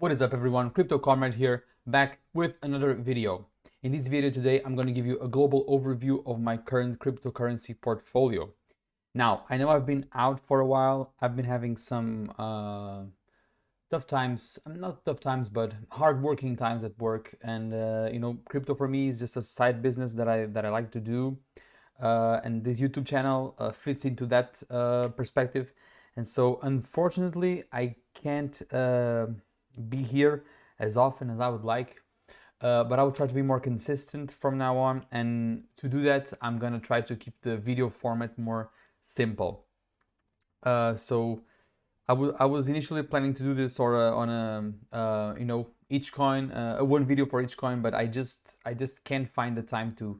What is up everyone, Crypto Comrade here, back with another video. In this video today, I'm going to give you a global overview of my current cryptocurrency portfolio. Now, I know I've been out for a while. I've been having some tough times, not tough times, but hard-working times at work. And crypto for me is just a side business that I like to do. And this YouTube channel fits into that perspective. And so unfortunately, I can't be here as often as I would like, but I will try to be more consistent from now on. And to do that, I'm gonna try to keep the video format more simple. So I was initially planning to do this on a each coin, one video for each coin, but I just can't find the time to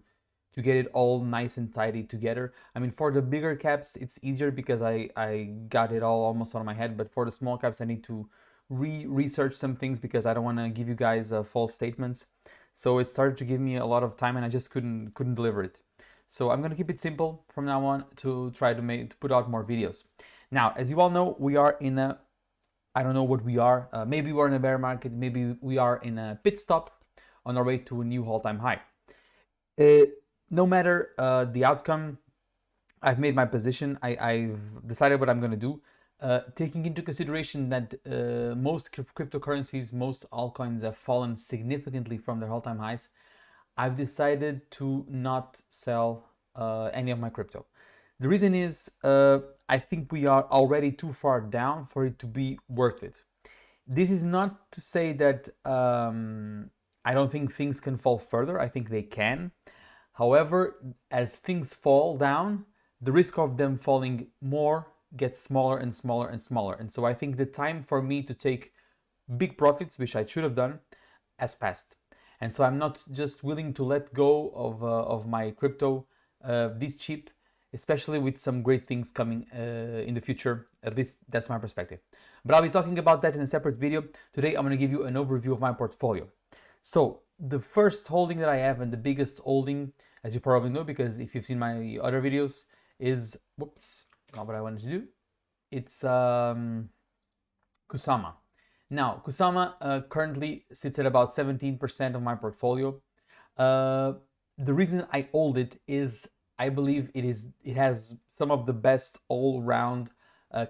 get it all nice and tidy together. I mean, for the bigger caps, it's easier because I got it all almost on my head, but for the small caps, I need to research some things because I don't want to give you guys false statements. So it started to give me a lot of time and I just couldn't deliver it. So I'm gonna keep it simple from now on to try to put out more videos. Now, as you all know, we are in a, I don't know what we are, maybe we're in a bear market, maybe we are in a pit stop on our way to a new all-time high. No matter the outcome, I've made my position. I've decided what I'm going to do, taking into consideration that most cryptocurrencies, most altcoins have fallen significantly from their all-time highs. I've decided to not sell any of my crypto. The reason is I think we are already too far down for it to be worth it. This is not to say that I don't think things can fall further. I think they can. However, as things fall down, the risk of them falling more gets smaller and smaller and smaller. And so I think the time for me to take big profits, which I should have done, has passed. And so I'm not just willing to let go of my crypto this cheap, especially with some great things coming in the future. At least that's my perspective. But I'll be talking about that in a separate video. Today, I'm going to give you an overview of my portfolio. So the first holding that I have and the biggest holding, as you probably know, because if you've seen my other videos, is, whoops, not what I wanted to do. It's Kusama. Now, Kusama currently sits at about 17% of my portfolio. The reason I hold it is I believe it has some of the best all-round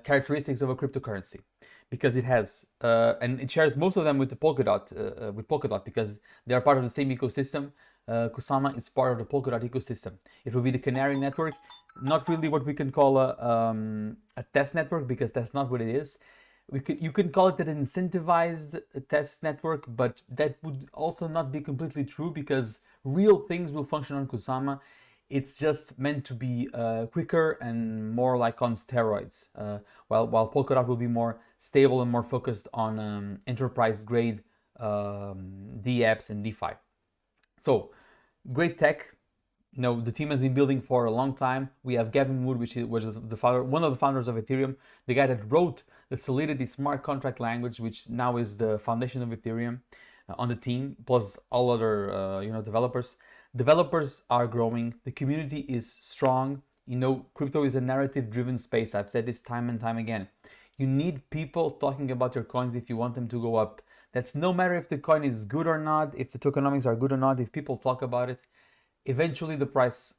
characteristics of a cryptocurrency, because it has and it shares most of them with the Polkadot because they are part of the same ecosystem. Kusama is part of the Polkadot ecosystem. It will be the canary network, not really what we can call a test network, because that's not what it is. You can call it an incentivized test network, but that would also not be completely true because real things will function on Kusama. It's just meant to be quicker and more like on steroids, while Polkadot will be more stable and more focused on enterprise grade DApps and DeFi. So, great tech. You know, the team has been building for a long time. We have Gavin Wood, which is the founder, one of the founders of Ethereum, the guy that wrote the Solidity smart contract language, which now is the foundation of Ethereum, on the team, plus all other developers. Developers are growing. The community is strong. You know, crypto is a narrative-driven space. I've said this time and time again. You need people talking about your coins if you want them to go up. That's no matter if the coin is good or not, if the tokenomics are good or not, if people talk about it, eventually the price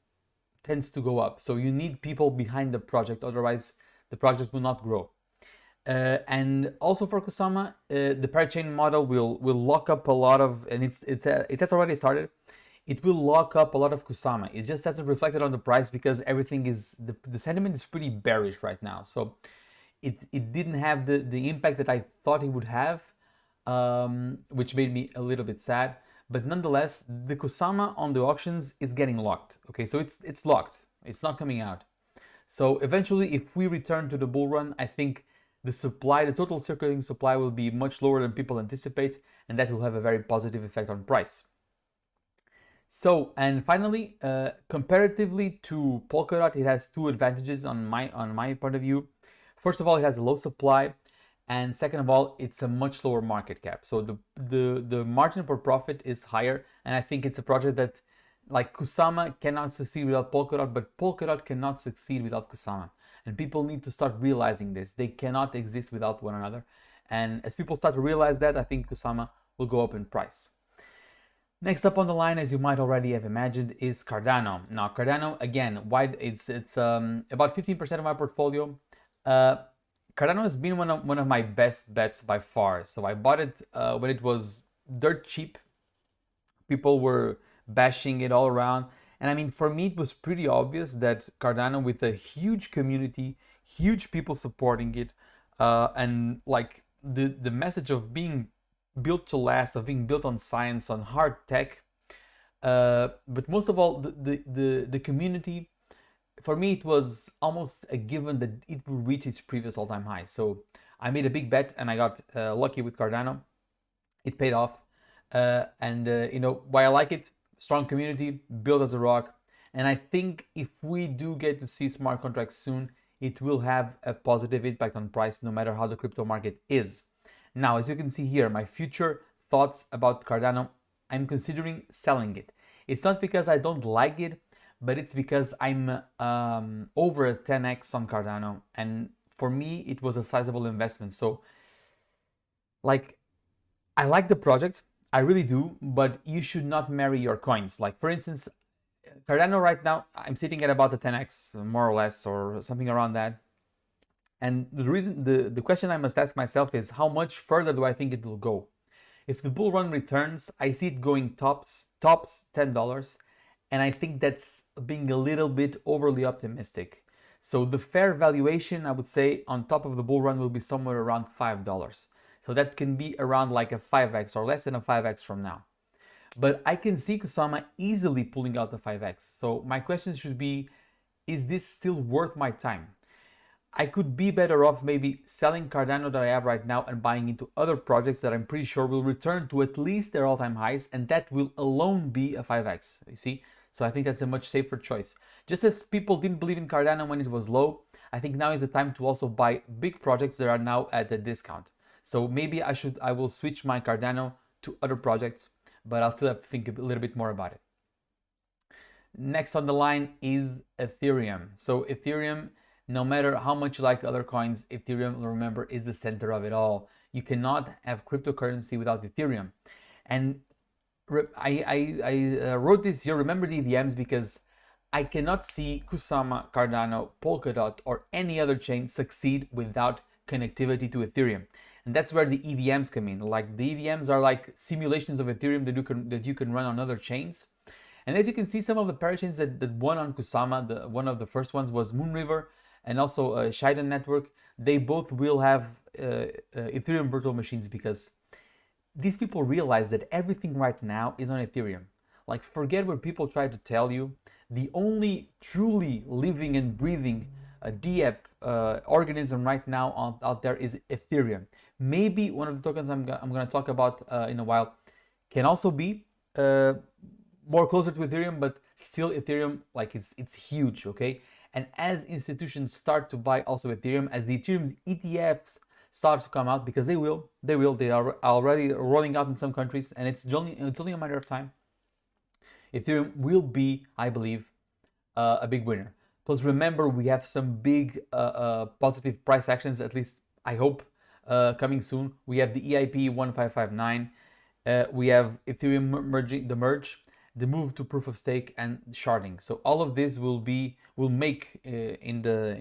tends to go up. So you need people behind the project, otherwise the project will not grow. And also for Kusama, the parachain model will lock up a lot of, and it has already started. It will lock up a lot of Kusama. It just hasn't reflected on the price because everything is, the sentiment is pretty bearish right now. So it didn't have the impact that I thought it would have, which made me a little bit sad. But nonetheless, the Kusama on the auctions is getting locked. Okay, so it's locked. It's not coming out. So eventually, if we return to the bull run, I think the supply, the total circulating supply will be much lower than people anticipate, and that will have a very positive effect on price. So, and finally, comparatively to Polkadot, it has two advantages on my point of view. First of all, it has a low supply, and second of all, it's a much lower market cap. So the margin for profit is higher, and I think it's a project that, like Kusama, cannot succeed without Polkadot, but Polkadot cannot succeed without Kusama. And people need to start realizing this. They cannot exist without one another. And as people start to realize that, I think Kusama will go up in price. Next up on the line, as you might already have imagined, is Cardano. Now, Cardano, again, it's about 15% of my portfolio. Cardano has been one of my best bets by far. So I bought it when it was dirt cheap. People were bashing it all around. And I mean, for me, it was pretty obvious that Cardano, with a huge community, huge people supporting it, and like the message of being built to last, of being built on science, on hard tech, but most of all, the community, for me, it was almost a given that it will reach its previous all-time high. So I made a big bet and I got lucky with Cardano. It paid off. And you know why I like it? Strong community, built as a rock. And I think if we do get to see smart contracts soon, it will have a positive impact on price no matter how the crypto market is. Now, as you can see here, my future thoughts about Cardano, I'm considering selling it. It's not because I don't like it, but it's because I'm over a 10x on Cardano. And for me, it was a sizable investment. So, like, I like the project, I really do, but you should not marry your coins. Like, for instance, Cardano right now, I'm sitting at about the 10x, more or less, or something around that. And the question I must ask myself is, how much further do I think it will go? If the bull run returns, I see it going tops $10, and I think that's being a little bit overly optimistic. So the fair valuation, I would say, on top of the bull run will be somewhere around $5. So that can be around like a 5x or less than a 5x from now. But I can see Kusama easily pulling out the 5x. So my question should be, is this still worth my time? I could be better off maybe selling Cardano that I have right now and buying into other projects that I'm pretty sure will return to at least their all-time highs, and that will alone be a 5x, you see? So I think that's a much safer choice. Just as people didn't believe in Cardano when it was low, I think now is the time to also buy big projects that are now at a discount. So maybe I will switch my Cardano to other projects, but I'll still have to think a little bit more about it. Next on the line is Ethereum. So Ethereum, no matter how much you like other coins, Ethereum, remember, is the center of it all. You cannot have cryptocurrency without Ethereum. And I wrote this here, remember the EVMs, because I cannot see Kusama, Cardano, Polkadot, or any other chain succeed without connectivity to Ethereum. And that's where the EVMs come in. Like, the EVMs are like simulations of Ethereum that you can run on other chains. And as you can see, some of the parachains that won on Kusama, one of the first ones was Moonriver and also Shiden Network. They both will have Ethereum virtual machines, because these people realize that everything right now is on Ethereum. Like, forget what people try to tell you. The only truly living and breathing DApp organism right now out there is Ethereum. Maybe one of the tokens I'm going to talk about in a while can also be more closer to Ethereum, but still Ethereum, like, it's huge, okay? And as institutions start to buy also Ethereum, as the Ethereum ETFs start to come out, because they are already rolling out in some countries, and it's only a matter of time, Ethereum will be, I believe, a big winner. Plus, remember, we have some big positive price actions, at least I hope, coming soon. We have the EIP 1559, we have Ethereum merge, the move to proof of stake, and sharding. So all of this will make together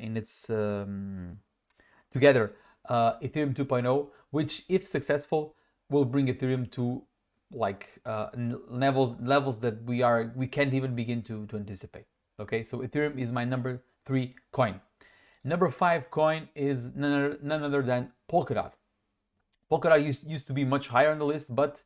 Ethereum 2.0, which, if successful, will bring Ethereum to like levels that we can't even begin to anticipate. Okay, so Ethereum is my number 3 coin. Number 5 coin is none other than Polkadot. Polkadot used to be much higher on the list, but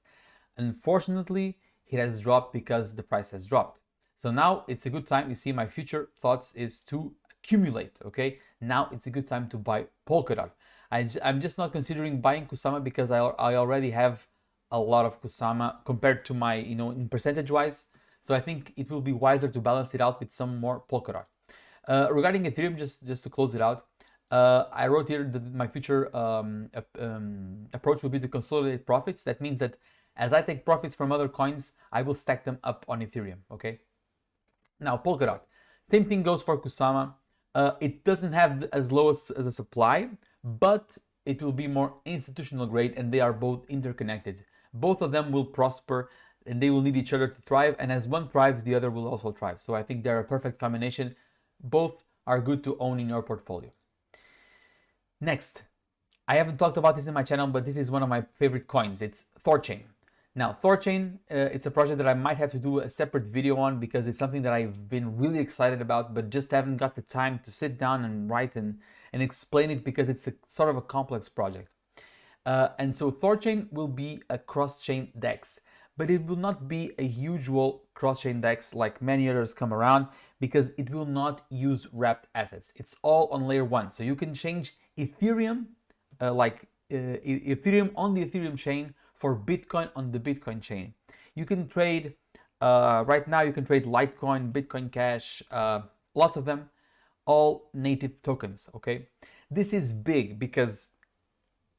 unfortunately it has dropped because the price has dropped. So now it's a good time. You see, my future thoughts is to accumulate. Okay, now it's a good time to buy Polkadot. I'm just not considering buying Kusama because I already have a lot of Kusama compared to my, in percentage wise. So I think it will be wiser to balance it out with some more Polkadot. Regarding Ethereum, just to close it out, I wrote here that my future approach will be to consolidate profits. That means that as I take profits from other coins, I will stack them up on Ethereum, okay? Now, Polkadot. Same thing goes for Kusama. It doesn't have as low as a supply, but it will be more institutional grade, and they are both interconnected. Both of them will prosper and they will need each other to thrive. And as one thrives, the other will also thrive. So I think they're a perfect combination. Both are good to own in your portfolio. Next, I haven't talked about this in my channel, but this is one of my favorite coins. It's Thorchain. Now, Thorchain, it's a project that I might have to do a separate video on because it's something that I've been really excited about, but just haven't got the time to sit down and write and explain it because it's a sort of a complex project. And so Thorchain will be a cross-chain DEX, but it will not be a usual cross-chain DEX like many others come around because it will not use wrapped assets. It's all on layer 1. So you can change Ethereum, Ethereum on the Ethereum chain for Bitcoin on the Bitcoin chain. You can trade, right now you can trade Litecoin, Bitcoin Cash, lots of them, all native tokens, okay? This is big because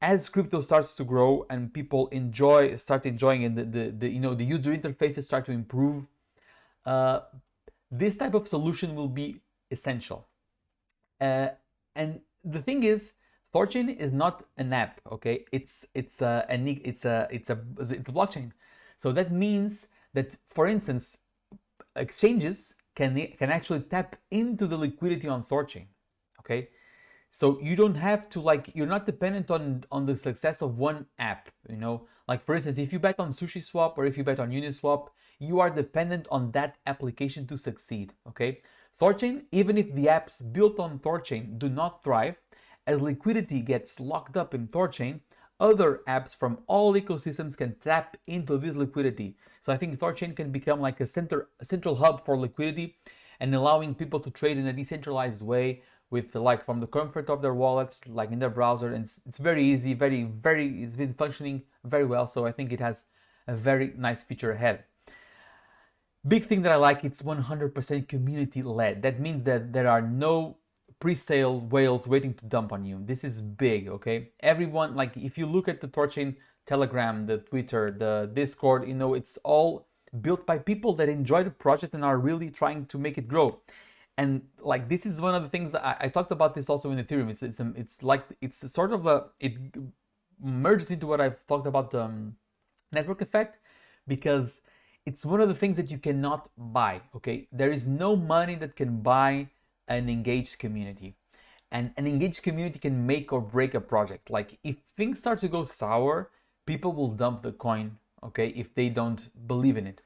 as crypto starts to grow and people start enjoying and the user interfaces start to improve, this type of solution will be essential. And the thing is, Thorchain is not an app, okay? It's a blockchain. So that means that, for instance, exchanges can actually tap into the liquidity on Thorchain, okay? So you don't have to, you're not dependent on the success of one app, Like for instance, if you bet on SushiSwap or if you bet on Uniswap, you are dependent on that application to succeed, okay? Thorchain, even if the apps built on Thorchain do not thrive, as liquidity gets locked up in Thorchain, other apps from all ecosystems can tap into this liquidity. So I think Thorchain can become like a central hub for liquidity and allowing people to trade in a decentralized way with from the comfort of their wallets, like in their browser. And it's very easy, it's been functioning very well. So I think it has a very nice feature ahead. Big thing that I like, it's 100% community led. That means that there are no pre-sale whales waiting to dump on you. This is big, okay? Everyone, if you look at the Thorchain Telegram, the Twitter, the Discord, it's all built by people that enjoy the project and are really trying to make it grow. And this is one of the things I talked about this also in Ethereum. It's sort of it merges into what I've talked about, the network effect, because it's one of the things that you cannot buy, okay? There is no money that can buy an engaged community. And an engaged community can make or break a project. If things start to go sour, people will dump the coin, okay, if they don't believe in it.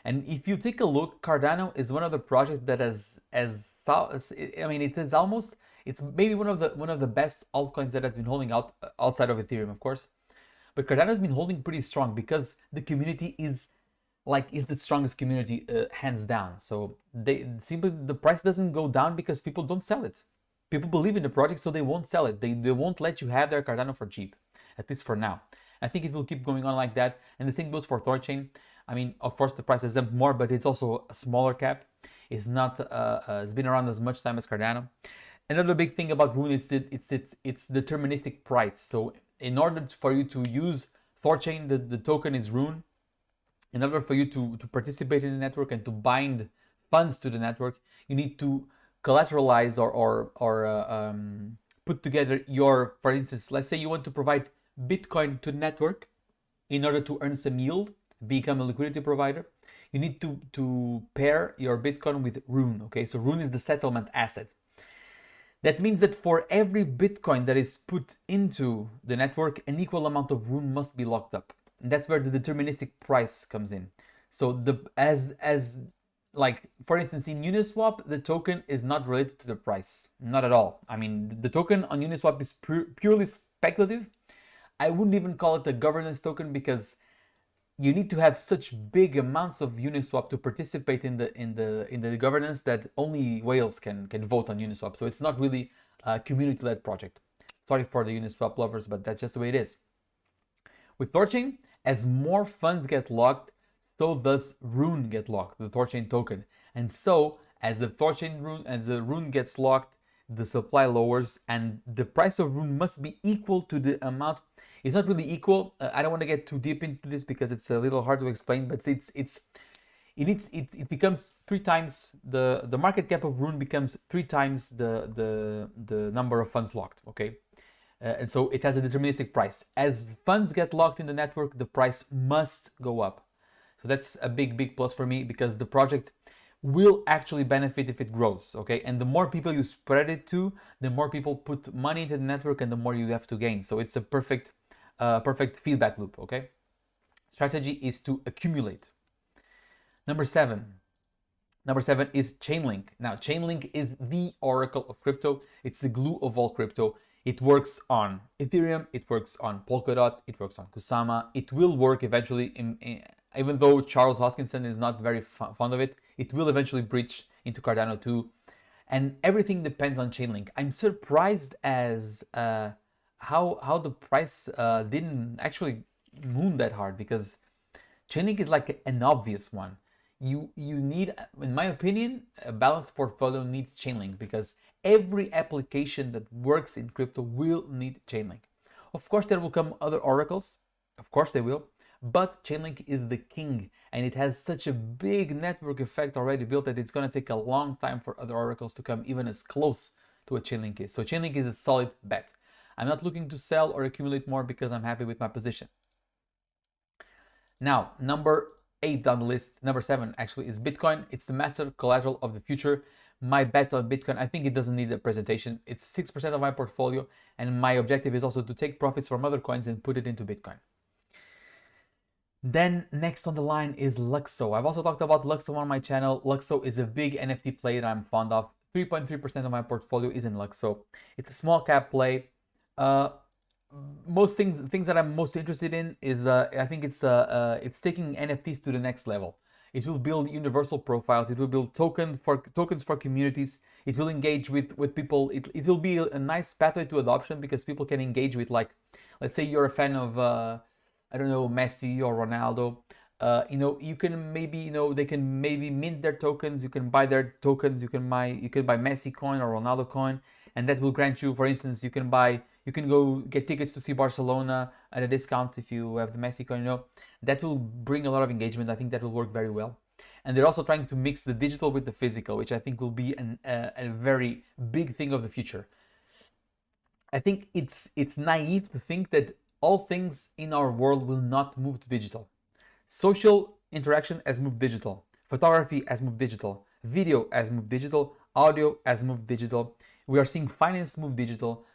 And if you take a look, Cardano is one of the projects that it's maybe one of the best altcoins that has been holding out outside of Ethereum, of course. But Cardano has been holding pretty strong because the community is the strongest community, hands down. So the price doesn't go down because people don't sell it. People believe in the project, so they won't sell it. They won't let you have their Cardano for cheap, at least for now. I think it will keep going on like that. And the same goes for Thorchain. Of course, the price is up more, but it's also a smaller cap. It's not. It's been around as much time as Cardano. Another big thing about Rune is it's deterministic price. So in order for you to use Thorchain, the token is Rune. In order for you to participate in the network and to bind funds to the network, you need to collateralize or put together for instance, let's say you want to provide Bitcoin to the network in order to earn some yield, become a liquidity provider. You need to pair your Bitcoin with Rune, okay? So Rune is the settlement asset. That means that for every Bitcoin that is put into the network, an equal amount of Rune must be locked up. And that's where the deterministic price comes in. So for instance, in Uniswap, the token is not related to the price, not at all. The token on Uniswap is purely speculative. I wouldn't even call it a governance token because you need to have such big amounts of Uniswap to participate in the governance that only whales can vote on Uniswap. So it's not really a community-led project. Sorry for the Uniswap lovers, but that's just the way it is. With Thorchain, as more funds get locked, so does Rune get locked, the Thorchain token. And so as the Rune gets locked, the supply lowers and the price of Rune must be equal to the amount. It's not really equal. I don't want to get too deep into this because it's a little hard to explain, but it becomes 3 times the market cap of Rune becomes 3 times the number of funds locked, okay? And so it has a deterministic price. As funds get locked in the network, the price must go up. So that's a big plus for me, because the project will actually benefit if it grows, okay? And the more people you spread it to, the more people put money into the network and the more you have to gain. So it's a perfect feedback loop, okay? Strategy is to accumulate. Number seven is Chainlink. Now, Chainlink is the oracle of crypto. It's the glue of all crypto. It works on Ethereum, it works on Polkadot, it works on Kusama. It will work eventually, even though Charles Hoskinson is not very fond of it, it will eventually breach into Cardano too. And everything depends on Chainlink. I'm surprised as how the price didn't actually move that hard, because Chainlink is like an obvious one. You need, in my opinion, a balanced portfolio needs Chainlink, because every application that works in crypto will need Chainlink. Of course, there will come other oracles. Of course, they will. But Chainlink is the king, and it has such a big network effect already built that it's going to take a long time for other oracles to come even as close to what Chainlink is. So Chainlink is a solid bet. I'm not looking to sell or accumulate more, because I'm happy with my position. Now, number 8 down the list, number 7 actually, is Bitcoin. It's the master collateral of the future. My bet on Bitcoin, I think it doesn't need a presentation. It's 6% of my portfolio, and my objective is also to take profits from other coins and put it into Bitcoin. Then next on the line is Luxo. I've also talked about Luxo on my channel. Luxo is a big NFT play that I'm fond of. 3.3% of my portfolio is in Luxo. It's a small cap play. Most things that I'm most interested in is I think it's taking NFTs to the next level. It will build universal profiles. It will build tokens for communities. It will engage with people. It will be a nice pathway to adoption, because people can engage with, like, let's say you're a fan of I don't know, Messi or Ronaldo. You can maybe, they can maybe mint their tokens. You can buy their tokens. You can buy Messi coin or Ronaldo coin, and that will grant you, for instance, you can go get tickets to see Barcelona at a discount if you have the Messi coin. That will bring a lot of engagement. I think that will work very well. And they're also trying to mix the digital with the physical, which I think will be a very big thing of the future. I think it's naive to think that all things in our world will not move to digital. Social interaction has moved digital. Photography has moved digital. Video has moved digital. Audio has moved digital. We are seeing finance move digital.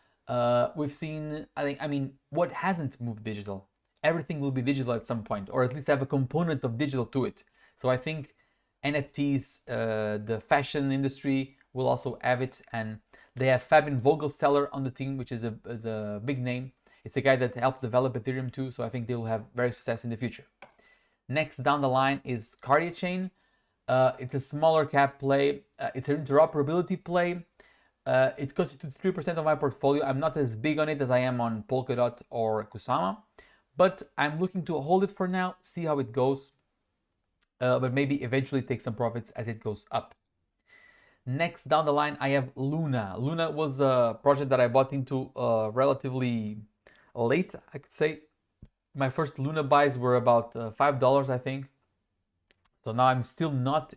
We've seen, what hasn't moved digital? Everything will be digital at some point, or at least have a component of digital to it. So I think NFTs, the fashion industry will also have it, and they have Fabian Vogelsteller on the team, which is a big name. It's a guy that helped develop Ethereum too, so I think they will have very success in the future. Next down the line is Cardia Chain. It's a smaller cap play. It's an interoperability play. It constitutes 3% of my portfolio. I'm not as big on it as I am on Polkadot or Kusama, but I'm looking to hold it for now, see how it goes, but maybe eventually take some profits as it goes up. Next down the line, I have Luna. Luna was a project that I bought into relatively late, I could say. My first Luna buys were about $5, I think. So now I'm still not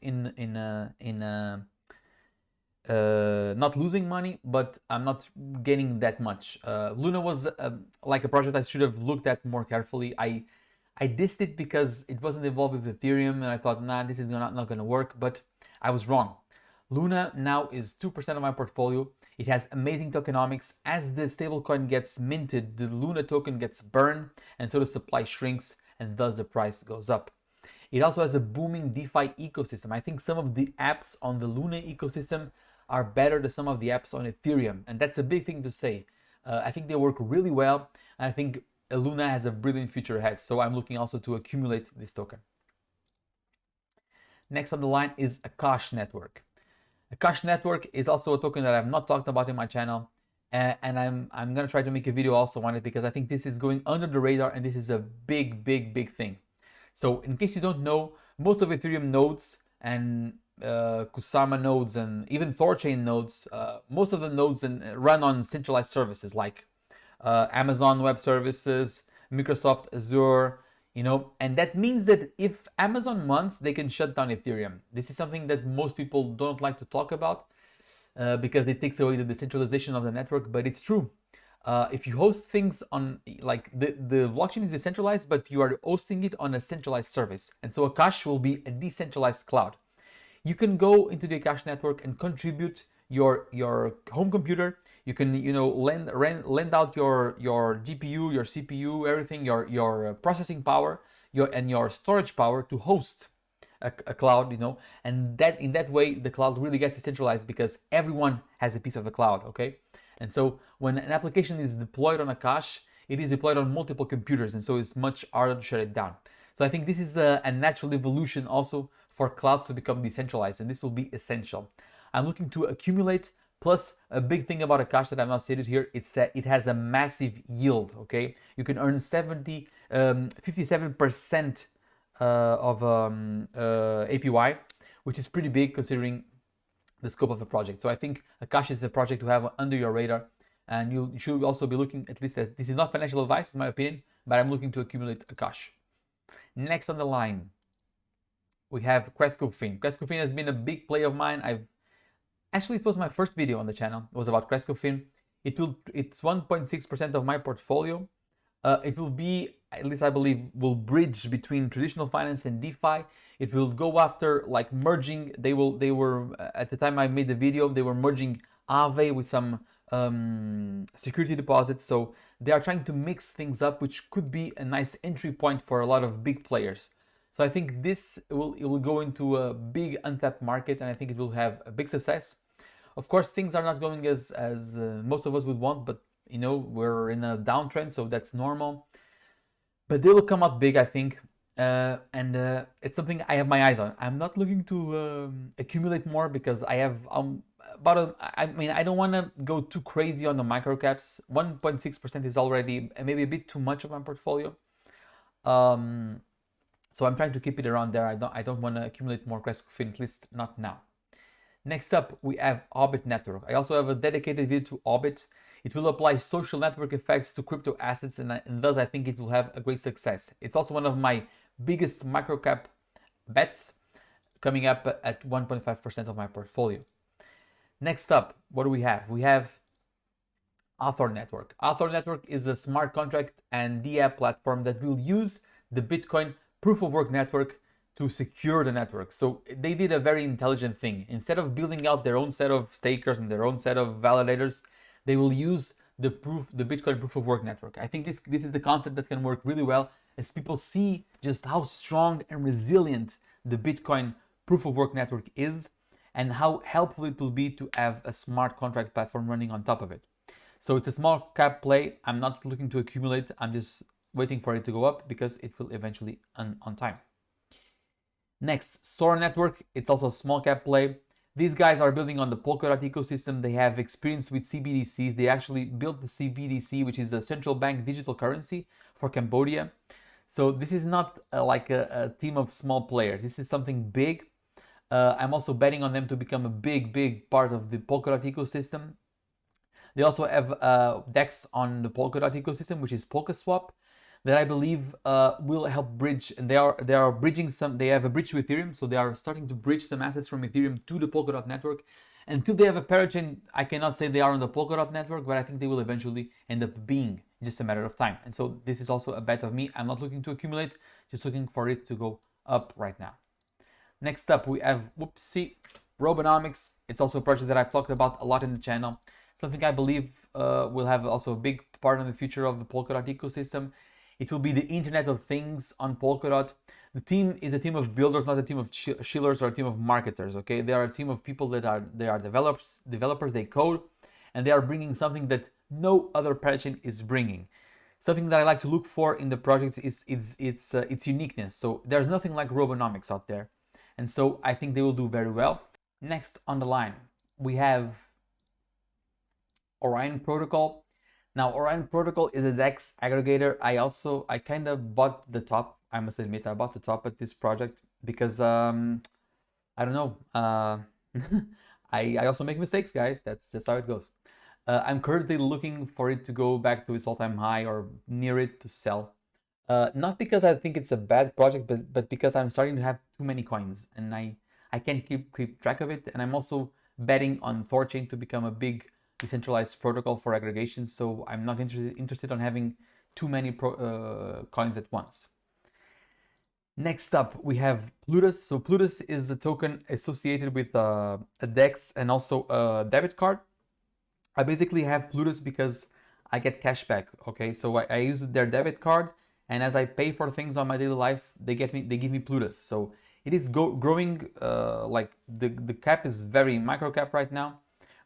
not losing money, but I'm not gaining that much. Luna was like a project I should have looked at more carefully. I dissed it because it wasn't involved with Ethereum, and I thought, nah, this is not going to work, but I was wrong. Luna now is 2% of my portfolio. It has amazing tokenomics. As the stablecoin gets minted, the Luna token gets burned, and so the supply shrinks, and thus the price goes up. It also has a booming DeFi ecosystem. I think some of the apps on the Luna ecosystem are better than some of the apps on Ethereum, and that's a big thing to say. I think they work really well, and I think Luna has a brilliant future ahead, so I'm looking also to accumulate this token. Next on the line is Akash Network. Akash Network is also a token that I've not talked about in my channel, and I'm gonna try to make a video also on it, because I think this is going under the radar, and this is a big thing. So in case you don't know, most of Ethereum nodes and Kusama nodes and even Thorchain nodes, most of the nodes run on centralized services like Amazon Web Services, Microsoft Azure, and that means that if Amazon wants, they can shut down Ethereum. This is something that most people don't like to talk about because it takes away the decentralization of the network, but it's true. If you host things on, like, the blockchain is decentralized, but you are hosting it on a centralized service. And so Akash will be a decentralized cloud. You can go into the Akash network and contribute your home computer. You can, lend out your GPU, your CPU, everything, your processing power, your storage power to host a cloud, and that in that way the cloud really gets decentralized because everyone has a piece of the cloud, okay? And so when an application is deployed on Akash, it is deployed on multiple computers, and so it's much harder to shut it down. So I think this is a natural evolution also for clouds to become decentralized, and this will be essential. I'm looking to accumulate. Plus, a big thing about Akash that I've not stated here, it's that it has a massive yield, okay? You can earn 57% of APY, which is pretty big considering the scope of the project. So I think Akash is a project to have under your radar, and you should also be looking, at least, this is not financial advice in my opinion, but I'm looking to accumulate Akash. Next on the line, we have Crescofin. Crescofin has been a big play of mine. Actually, it was my first video on the channel. It was about Crescofin. It's 1.6% of my portfolio. It will be, at least I believe, will bridge between traditional finance and DeFi. It will go after, like, merging. They were at the time I made the video, they were merging Aave with some security deposits. So they are trying to mix things up, which could be a nice entry point for a lot of big players. So I think it will go into a big untapped market, and I think it will have a big success. Of course, things are not going as most of us would want, but we're in a downtrend, so that's normal. But they will come out big, I think, and it's something I have my eyes on. I'm not looking to accumulate more because I have I don't want to go too crazy on the micro caps. 1.6% is already maybe a bit too much of my portfolio. So I'm trying to keep it around there. I don't want to accumulate more Crescofin, at least not now. Next up, we have Orbit Network. I also have a dedicated video to Orbit. It will apply social network effects to crypto assets, and thus I think it will have a great success. It's also one of my biggest microcap bets, coming up at 1.5% of my portfolio. Next up, what do we have? We have Author Network. Author Network is a smart contract and DApp platform that will use the Bitcoin proof of work network to secure the network. So they did a very intelligent thing. Instead of building out their own set of stakers and their own set of validators, they will use the Bitcoin proof of work network. I think this is the concept that can work really well, as people see just how strong and resilient the Bitcoin proof of work network is, and how helpful it will be to have a smart contract platform running on top of it. So it's a small cap play. I'm not looking to accumulate. I'm just waiting for it to go up because it will eventually on time. Next, Sora Network. It's also a small cap play. These guys are building on the Polkadot ecosystem. They have experience with CBDCs. They actually built the CBDC, which is a central bank digital currency for Cambodia. So this is not like a team of small players. This is something big. I'm also betting on them to become a big part of the Polkadot ecosystem. They also have DEX on the Polkadot ecosystem, which is PolkaSwap, that I believe will help bridge, and they are bridging some. They have a bridge to Ethereum, so they are starting to bridge some assets from Ethereum to the Polkadot network. Until they have a parachain, I cannot say they are on the Polkadot network, but I think they will eventually end up being, just a matter of time. And so this is also a bet of me. I'm not looking to accumulate, just looking for it to go up right now. Next up, we have Robonomics. It's also a project that I've talked about a lot in the channel. Something I believe will have also a big part in the future of the Polkadot ecosystem. It will be the Internet of Things on Polkadot. The team is a team of builders, not a team of chillers or a team of marketers. Okay, they are a team of people that are developers. They code, and they are bringing something that no other parachain is bringing. Something that I like to look for in the project is its uniqueness. So there's nothing like Robonomics out there, and so I think they will do very well. Next on the line, we have Orion Protocol. Now, Orion Protocol is a DEX aggregator. I kind of bought the top. I must admit, I bought the top at this project because I don't know. I also make mistakes, guys. That's just how it goes. I'm currently looking for it to go back to its all-time high or near it to sell. Not because I think it's a bad project, but because I'm starting to have too many coins and I can't keep track of it. And I'm also betting on Thorchain to become a big decentralized protocol for aggregation, so I'm not interested on having too many coins at once. Next up, we have Plutus. So Plutus is a token associated with a DEX and also a debit card. I basically have Plutus because I get cash back. Okay, so I use their debit card, and as I pay for things on my daily life, they give me Plutus. So it is growing. Like the cap is very micro cap right now,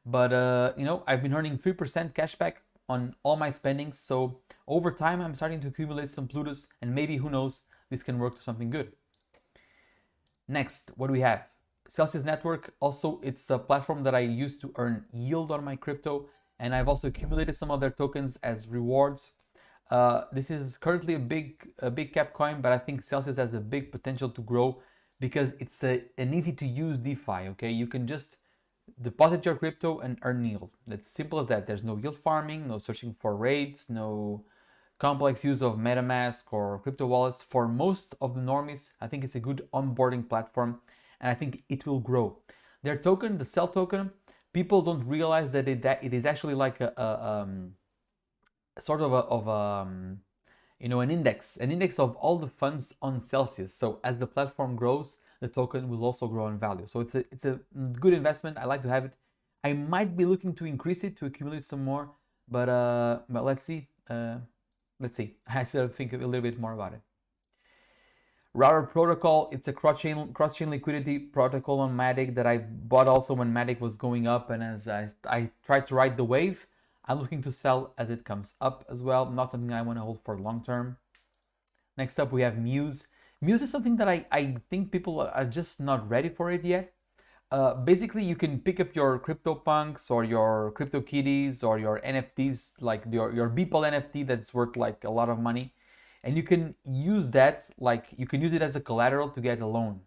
but you know, I've been earning 3% cash back on all my spendings. So over time, I'm starting to accumulate some Plutus, and maybe, who knows, this can work to something good. Next, what do we have? Celsius Network. Also, it's a platform that I use to earn yield on my crypto, and I've also accumulated some of their tokens as rewards. This is currently a big cap coin, but I think Celsius has a big potential to grow because it's an easy to use DeFi. Okay, you can just deposit your crypto and earn yield. It's simple as that. There's no yield farming, no searching for rates, no complex use of MetaMask or crypto wallets. For most of the normies, I think it's a good onboarding platform, and I think it will grow. Their token, the Cell token, people don't realize that it is actually like a sort of you know, an index of all the funds on Celsius. So as the platform grows, the token will also grow in value. So it's a good investment. I like to have it. I might be looking to increase it to accumulate some more, but let's see. Let's see. I still have to think a little bit more about it. Router protocol, it's a cross-chain liquidity protocol on Matic that I bought also when Matic was going up, and as I tried to ride the wave, I'm looking to sell as it comes up as well. Not something I want to hold for long term. Next up, we have Muse. Muse is something that I think people are just not ready for it yet. Basically, you can pick up your CryptoPunks or your CryptoKitties or your NFTs, like your Beeple NFT that's worth like a lot of money, and you can use that, like you can use it as a collateral to get a loan.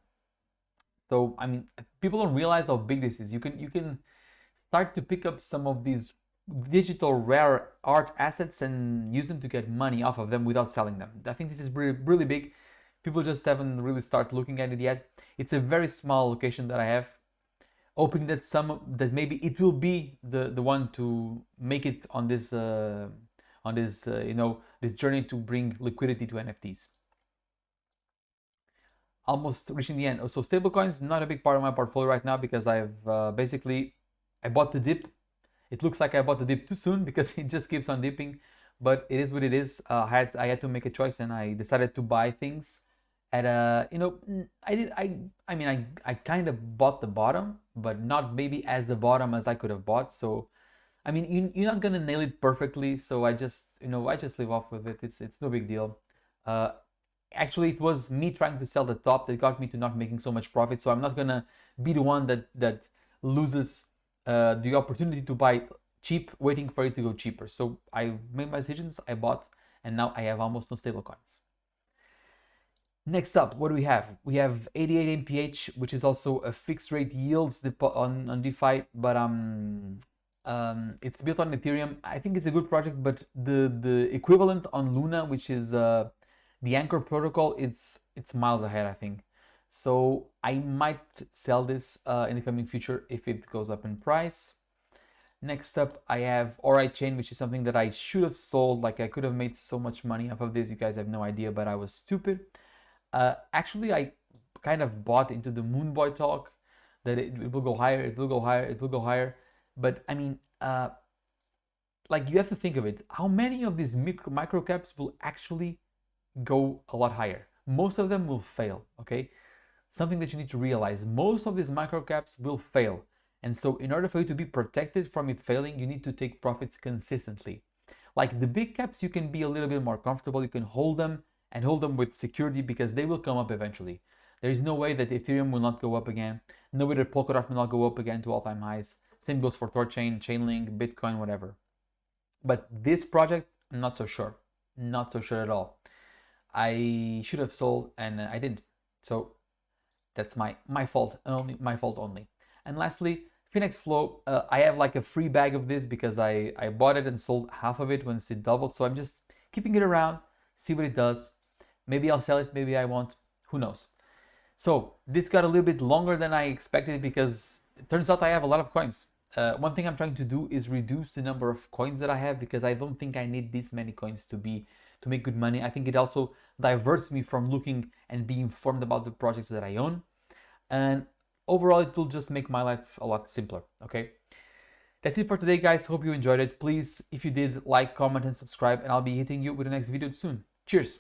So I mean, people don't realize how big this is. You can start to pick up some of these digital rare art assets and use them to get money off of them without selling them. I think this is really big. People just haven't really started looking at it yet. It's a very small location that I have, hoping that maybe it will be the one to make it on this you know, this journey to bring liquidity to NFTs. Almost reaching the end. So stablecoins, not a big part of my portfolio right now because I've basically I bought the dip. It looks like I bought the dip too soon because it just keeps on dipping, but it is what it is. I had to make a choice, and I decided to buy things at a, you know, I mean I kind of bought the bottom, but not maybe as the bottom as I could have bought. So I mean, you're not gonna nail it perfectly, so I just, you know, I just live off with it. It's no big deal. Uh, Actually, it was me trying to sell the top that got me to not making so much profit. So I'm not gonna be the one that loses the opportunity to buy cheap, waiting for it to go cheaper. So I made my decisions, I bought, and now I have almost no stable coins. Next up, what do we have? We have 88 MPH, which is also a fixed rate yields on DeFi, but it's built on Ethereum. I think it's a good project, but the equivalent on Luna, which is the Anchor protocol, it's miles ahead, I think. So I might sell this in the coming future if it goes up in price. Next up, I have Alright Chain, which is something that I should have sold. Like, I could have made so much money off of this. You guys have no idea, but I was stupid. Actually, I kind of bought into the Moonboy talk that it will go higher, it will go higher, it will go higher. But I mean, like, you have to think of it. How many of these micro caps will actually go a lot higher? Most of them will fail, okay? Something that you need to realize, most of these micro caps will fail. And so in order for you to be protected from it failing, you need to take profits consistently. Like the big caps, you can be a little bit more comfortable. You can hold them and hold them with security because they will come up eventually. There is no way that Ethereum will not go up again. No way that Polkadot will not go up again to all-time highs. Same goes for Thorchain, Chainlink, Bitcoin, whatever. But this project, I'm not so sure. Not so sure at all. I should have sold and I didn't. So that's my fault, only my fault only. And lastly, Finex Flow, I have like a free bag of this because I bought it and sold half of it once it doubled. So I'm just keeping it around, see what it does. Maybe I'll sell it, maybe I won't, who knows. So this got a little bit longer than I expected because it turns out I have a lot of coins. One thing I'm trying to do is reduce the number of coins that I have, because I don't think I need this many coins to make good money. I think it also diverts me from looking and being informed about the projects that I own. And overall, it will just make my life a lot simpler. Okay. That's it for today, guys. Hope you enjoyed it. Please, if you did, like, comment, and subscribe, and I'll be hitting you with the next video soon. Cheers.